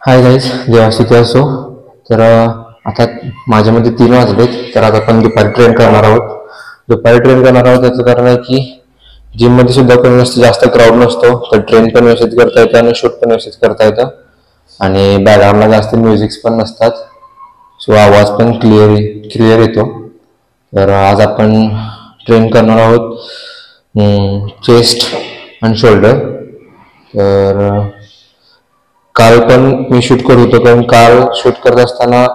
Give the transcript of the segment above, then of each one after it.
Hi guys, देवासित असो. तर आता माझ्यामध्ये 3 वाजलेत. तर आता आपण दुपारी ट्रेन करणार आहोत. त्याचं कारण आहे की जिममध्ये सुद्धा कोणी नसतं, जास्त क्राऊड नसतो, तर ट्रेन पण व्यवस्थित करता येतं आणि शूट पण व्यवस्थित करता येतं. आणि बॅकग्राऊंडला जास्त म्युझिक्स पण नसतात, सो आवाज पण क्लिअर येतो. तर आज आपण ट्रेन करणार आहोत चेस्ट आणि शोल्डर. तर काल पण मी शूट करत होतो, कारण काल शूट करत असताना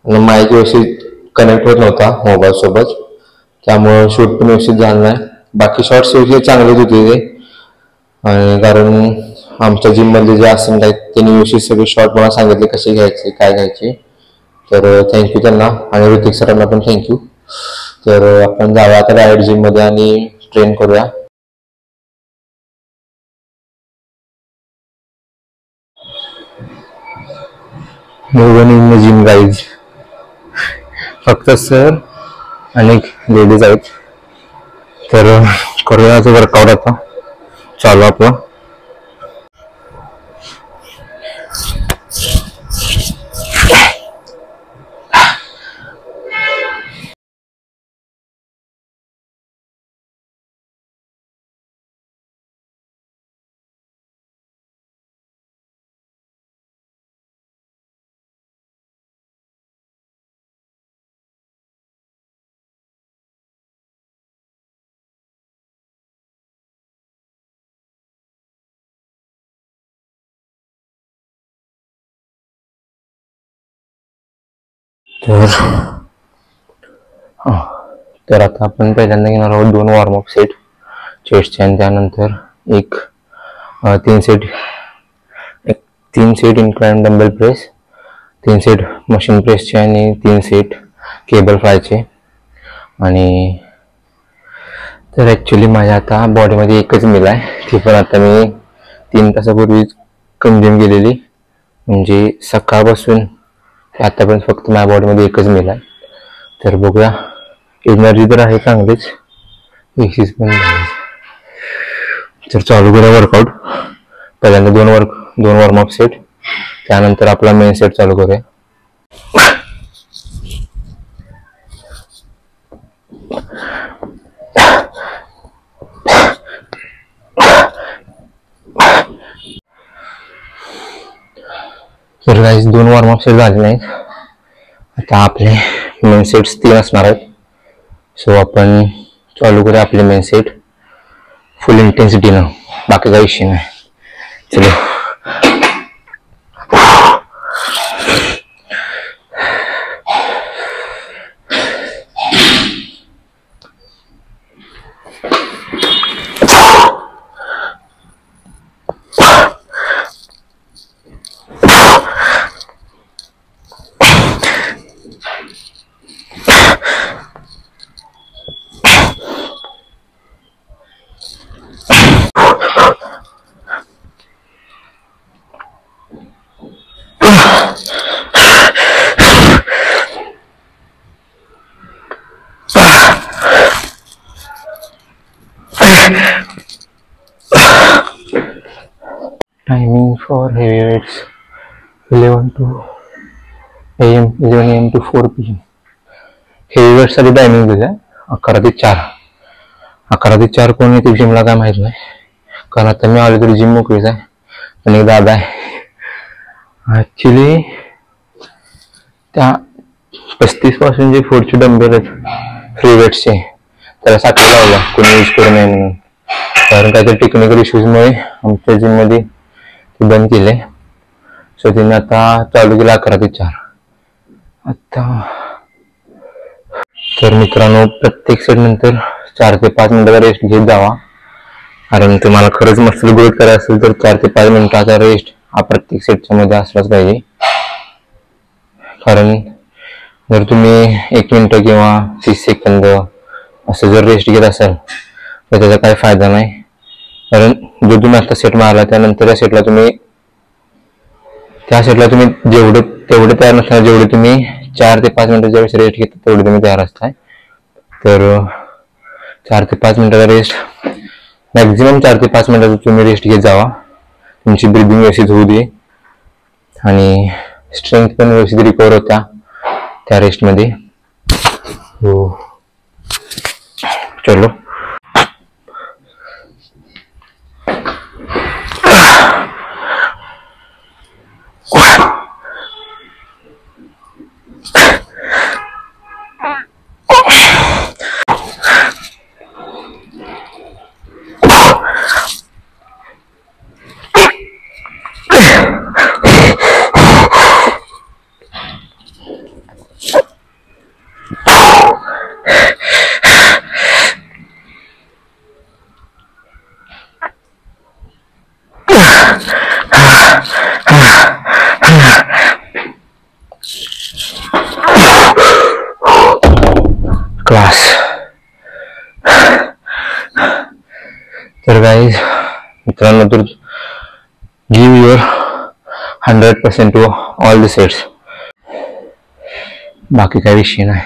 माईक व्यवस्थित कनेक्ट होत नव्हता मोबाईल सोबत, त्यामुळं शूट पण व्यवस्थित झालं नाही. बाकी शॉर्ट्स व्यवस्थित चांगलेच होते ते, आणि कारण आमच्या जिम मध्ये जे असेंट आहेत त्यांनी व्यवस्थित सगळे शॉर्ट मला सांगितले कसे घ्यायचे काय घ्यायचे. तर थँक्यू त्यांना, आणि ऋतिक सरांना पण थँक्यू. तर आपण जाऊया आता डायरेक्ट जिम मध्ये आणि ट्रेन करूया. इन द जिम गाईज, फक्त सर आणि लेडीज आहेत. तर करूया वर्कआउट आता चालू आपलं. तर आता आपण पहिल्यांदा घेणार आहोत 2 वॉर्मअप सेट चेस्टचे, आणि त्यानंतर एक 3 set incline dumbbell press, 3 set machine प्रेसचे, आणि 3 सेट केबल फ्लायचे. आणि तर ॲक्च्युली माझ्या आता बॉडीमध्ये एकच मील आहे, ती पण आता मी 3 तासापूर्वी कंझ्युम केलेली. म्हणजे सकाळपासून आतापर्यंत फक्त माझ्या बॉडीमध्ये एकच मील आहे. तर बघूया, एनर्जी तर आहे चांगलीच, एक्सरसाइज पण. तर चालू करूया वर्कआउट. पहिल्यांदा 2 वॉर्मअप सेट, त्यानंतर आपला मेन सेट चालू करूया. तर गाईज 2 वॉर्मअप सेट झाले नाहीत, आता आपले मेन सेट्स 3 असणार आहेत. सो आपण चालू करूया आपले मेन सेट फुल इंटेन्सिटीनं, बाकी काही विषय नाही. चलो. Timing for heavy weights 11 AM to 4 PM. Heavy weights साठी टायमिंग दिलाय 11 ते 4. 11 ते 4 कोण येते जिमला काय माहित नाही, कारण आता मी आलो तरी जिम मोकळीच आहे. पण एक दादा आहे ऍक्च्युली, त्या 35 पासून जे पुढचे डंबेल आहेत फ्री वेट्सचे, त्याला साखर लावला कोणी यूज करू नये म्हणून, कारण काहीतरी टेक्निकल इश्यूजमुळे आमच्या जिम मध्ये ते बंद केले. सो तिने आता चालू केलं 11 ते 4 आता. तर मित्रांनो, प्रत्येक सेट नंतर 4 ते 5 मिनिटाचा रेस्ट घेत जावा, कारण तुम्हाला खरंच मसल ग्रोथ करायचं असेल तर 4 ते 5 मिनिटाचा रेस्ट हा प्रत्येक सेटच्या मध्ये असलाच पाहिजे. कारण जर तुम्ही 1 मिनिट किंवा 30 सेकंद असं जर रेस्ट घेत असाल तर त्याचा काही फायदा नाही. कारण जो तुम्ही आता सेट मारला त्यानंतर त्या सेटला तुम्ही तेवढे तयार नसताना जेवढे तुम्ही 4 ते 5 मिनिटाच्या वेळेस रेस्ट घेता तेवढे तुम्ही तयार असताय. तर 4 ते 5 मिनिटाचा रेस्ट, मॅक्झिमम 4 ते 5 मिनिटाचा तुम्ही रेस्ट घेत जावा, तुमची ब्रिदिंग व्यवस्थित होऊ दे. आणि स्ट्रेंथ पण व्यवस्थित रिकवर होत्या त्या रेस्टमध्ये. हो चलो. क्लास. तर गाईज मित्रांनो, तर give your 100% to all the sets. बाकी काही विषय नाही.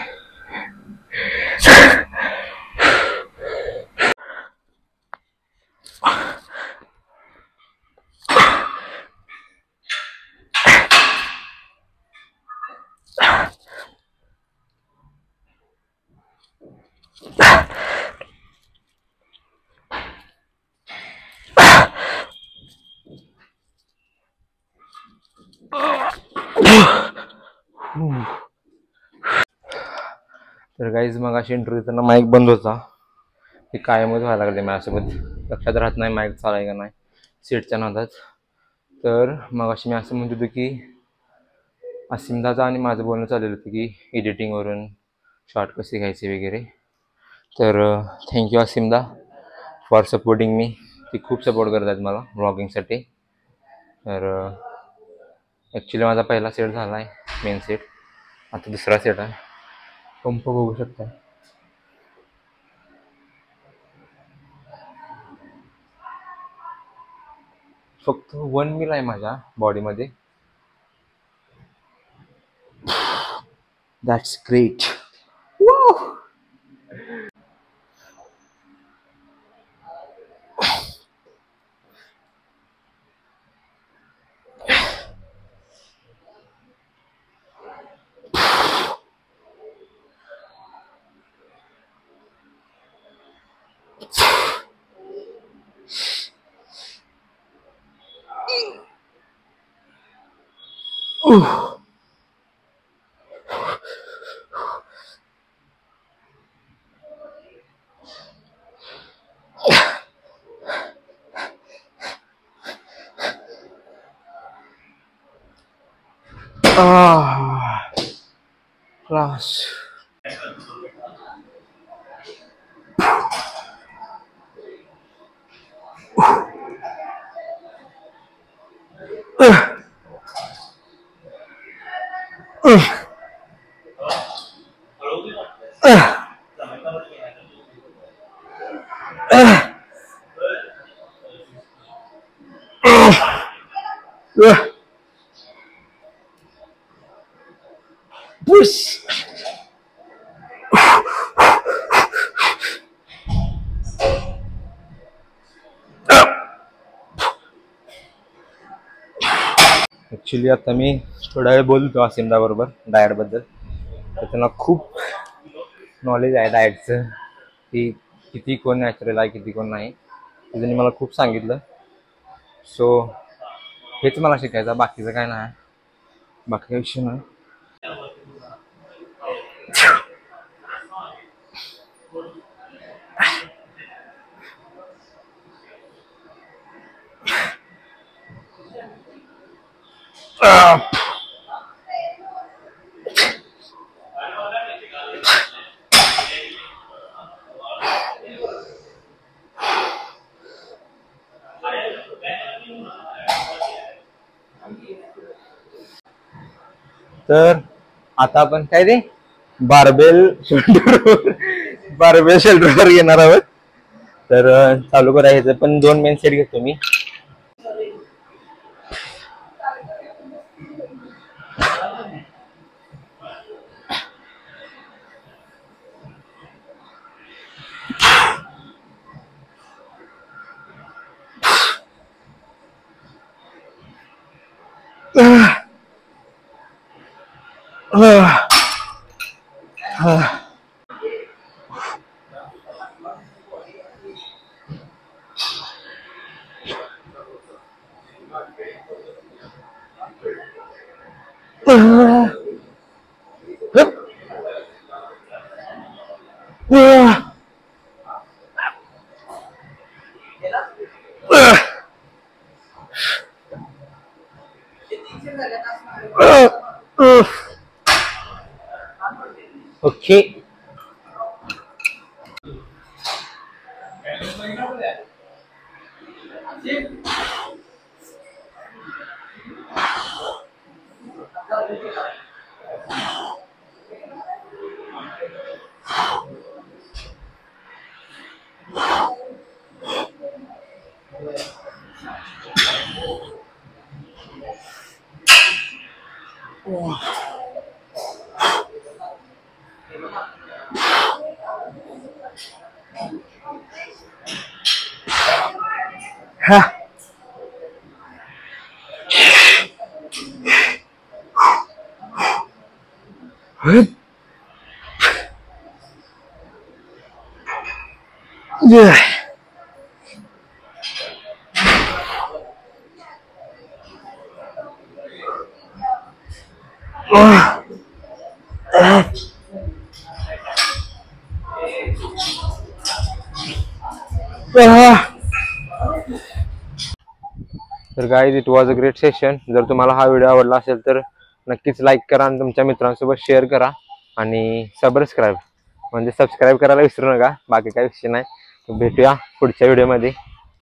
तर गाईज मग अशी इंटरव्ह्यू त्यांना माईक बंद होता, ते कायमच व्हायला लागले माझ्यासोबत. लक्षात राहत नाही माईक चालाय का नाही सीटच्या नादात. तर मग अशी मी असं म्हणत होतो की असीमदाचं आणि माझं बोलणं चाललेलं होतं की एडिटिंगवरून शॉर्ट कसे घ्यायचे वगैरे. तर थँक्यू असीमदा फॉर सपोर्टिंग मी. ती खूप सपोर्ट करत आहेत मला ब्लॉगिंगसाठी. तर ॲक्च्युली माझा पहिला सेट झाला आहे, मेन सेट. आता दुसरा सेट आहे. पंप बघू शकता. फक्त 1 मील आहे माझ्या बॉडीमध्ये. That's great. Class. Push. Actually आता मी थोडा वेळ बोलतो असीमदा बरोबर डाएटबद्दल. तर त्यांना खूप नॉलेज आहे डाएटचं, की किती कोण नॅचरल आहे किती कोण नाही. त्यांनी मला खूप सांगितलं. सो हेच मला शिकायचं, बाकीचं काय नाही, बाकी काही विषय नाही. तर आता आपण काय रे बारबेल शोल्डरवर घेणार आहोत. तर चालू करायचं, पण 2 मेन सेट घेतो मी. ओके. तर guys, it was a great session. जर तुम्हाला हा व्हिडिओ आवडला असेल तर नक्कीच लाईक करा आणि तुमच्या मित्रांसोबत शेअर करा आणि सबस्क्राईब करायला विसरू नका. बाकी काही विषय नाही. भेटूया पुढच्या व्हिडिओमध्ये.